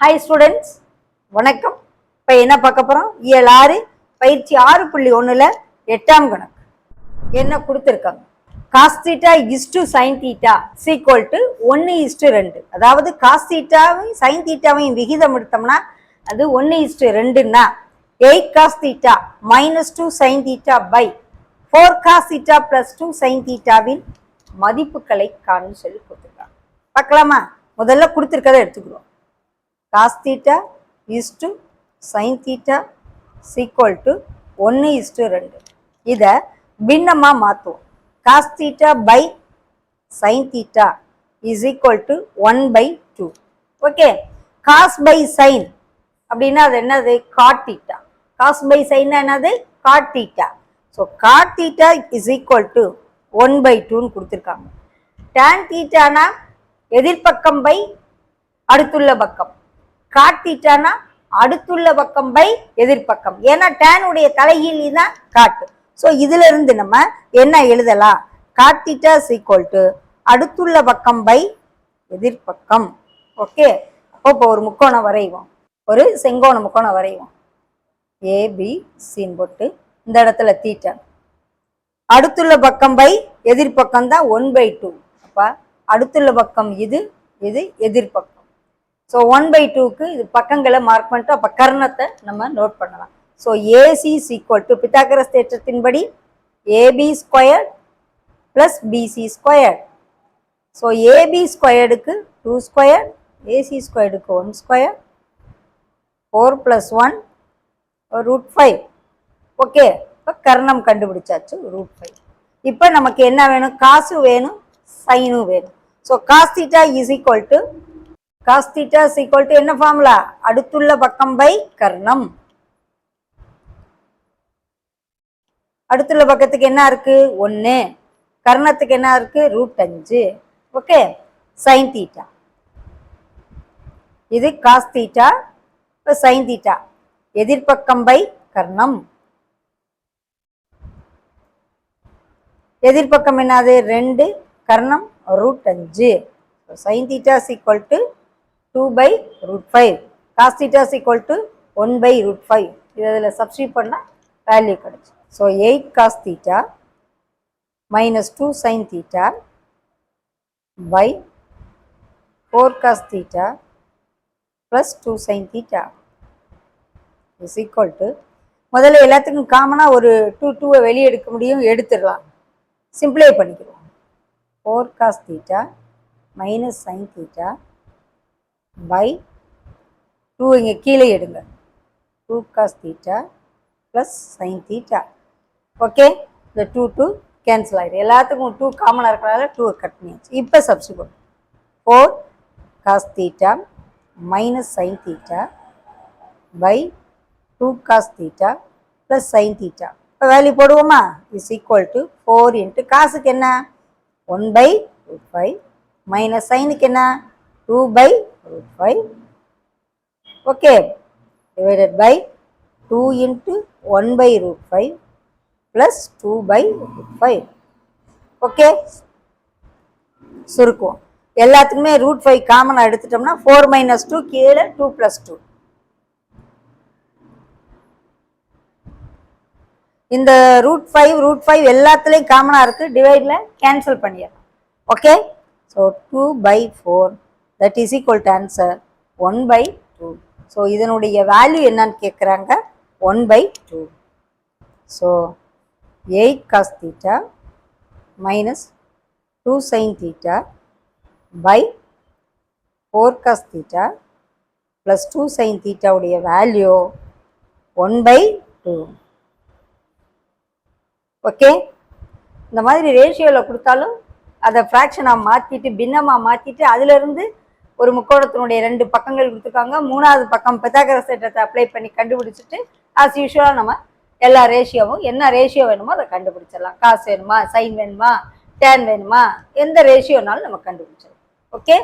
Hi students, வணக்கம். இப்போ என்ன பார்க்க போகிறோம்? இயல் 6 பயிற்சி 6.1ல் 8ஆம் கணக்கு என்ன கொடுத்துருக்காங்க? Cos theta is to sine theta equal to 1:2. அதாவது காஸ் தீட்டாவையும் சைன் தீட்டாவையும் விகிதம் எடுத்தோம்னா அது 1:2ன்னா 8 cos theta minus 2 sine theta by 4 cos theta plus 2 sine தீட்டாவின் மதிப்புகளை காணும்னு சொல்லி கொடுத்துருக்காங்க. பார்க்கலாமா? முதல்ல கொடுத்துருக்கதை எடுத்துக்கிறோம். Cos theta is to sine theta equal to 1:2. இதை பின்னமாக மாற்றுவோம். Cos theta by sine theta is equal to 1/2. Okay, cos by sine அப்படின்னா அது என்னது? Cot theta. Cos by sine என்னது? Cot theta. So cot theta is equal to 1/2ன்னு கொடுத்துருக்காங்க. Tan தீட்டானா எதிர்பக்கம் by அடுத்துள்ள பக்கம், காட் தீட்டானா அடுத்துள்ள பக்கம் பை எதிர்பக்கம். ஏன்னா டேனுடைய தலைகீழி தான் காட்டு. ஸோ இதுல இருந்து நம்ம என்ன எழுதலாம்? God theta is equal to அடுத்துள்ள பக்கம் பை எதிர்பக்கம். ஓகே, அப்போ ஒரு முக்கோணம் வரைவோம், ஒரு செங்கோண முக்கோணம் வரைவோம். ஏபிசின்னு போட்டு இந்த இடத்துல தீட்டா அடுத்துள்ள பக்கம் பை எதிர்பக்கம் தான் 1/2. அப்ப அடுத்துள்ள பக்கம் இது, இது எதிர்பக்கம். ஸோ 1/2க்கு இது பக்கங்களை மார்க் பண்ணிட்டு அப்போ கர்ணத்தை நம்ம நோட் பண்ணலாம். So AC is equal to Pythagoras தேற்றத்தின்படி AB squared plus BC squared. So AB ஸ்கொயர்டுக்கு 2 ஸ்கொயர், ஏசி ஸ்கொயர்டுக்கு 1 ஸ்கொயர், 4 + 1 √5. ஓகே, இப்போ கர்ணம் கண்டுபிடிச்சாச்சு √5. இப்போ நமக்கு என்ன வேணும்? காசு வேணும், சைனும் வேணும். So cos theta is equal to cos theta is equal to என்ன ஃபார்முலா? அடுத்துள்ள பக்கம் பை கர்ணம். அடுத்துள்ள பக்கத்துக்கு என்ன இருக்கு? 1. கர்ணத்துக்கு என்ன இருக்கு? √5. ஓகே, சைன் தீட்டா இது காஸ் தீட்டா, இப்போ சைன் தீட்டா எதிர்பக்கம் பை கர்ணம். எதிர்பக்கம் என்னது? 2, கர்ணம் √5. Sine theta is equal to 2/√5. Cos theta is equal to 1/√5. இதில் சப்ஸ்டியூட் பண்ணால் வேல்யூ கிடைச்சு. So 8 cos theta minus 2 sine theta by 4 cos theta plus 2 sine theta is equal to, முதல்ல எல்லாத்துக்கும் காமனாக ஒரு 2 வெளியே எடுக்க முடியும், எடுத்துடலாம். சிம்பிளை பண்ணிக்கிறோம். 4 cos theta minus sine theta by 2 இங்கே கீழே எடுங்க, 2 cos theta plus sine theta. Okay, இந்த 2 கேன்சல் ஆகிடும். எல்லாத்துக்கும் 2 காமனாக இருக்கிறனால 2 கட் பண்ணியாச்சு. இப்போ substitute 4 cos theta minus sine theta by 2 cos theta plus sine theta. இப்போ வேல்யூ போடுவோமா? இஸ் ஈக்குவல் டு 4 இன்ட்டு காசுக்கு என்ன? 1/√5 மைனஸ் சைனுக்கு என்ன? 2/√5. Okay, divided by 2 into 1/√5 plus 2/√5. Okay, சுருக்குவோம். எல்லாத்துக்குமே √5 காமனாக எடுத்துட்டோம்னா 4 - 2 கீழே 2 + 2. இந்த √5 எல்லாத்துலேயும் காமனாக இருக்குது, டிவைடில் கேன்சல் பண்ணிடலாம். Okay, so 2/4 that is equal to answer 1/2. So இதனுடைய வேல்யூ என்னன்னு கேட்குறாங்க? 1/2. So 8 cos theta minus 2 sine theta by 4 cos theta plus 2 sine தீட்டாவுடைய வேல்யூ 1/2. ஓகே, இந்த மாதிரி ரேஷியோவில் கொடுத்தாலும் அதை ஃப்ராக்ஷனாக மாற்றிட்டு பின்னமாக மாற்றிட்டு அதிலிருந்து ஒரு முக்கோணத்தினுடைய 2 பக்கங்கள் கொடுத்துருக்காங்க. 3வது பக்கம் பித்தாகரஸ் தேற்றத்தை அப்ளை பண்ணி கண்டுபிடிச்சிட்டு ஆஸ் யூஷுவலாக நம்ம எல்லா ரேஷியோவும் என்ன ரேஷியோ வேணுமோ அதை கண்டுபிடிச்சிடலாம். காசு வேணுமா, சைன் வேணுமா, டேன் வேணுமா, எந்த ரேஷியோனாலும் நம்ம கண்டுபிடிச்சிடலாம். ஓகே.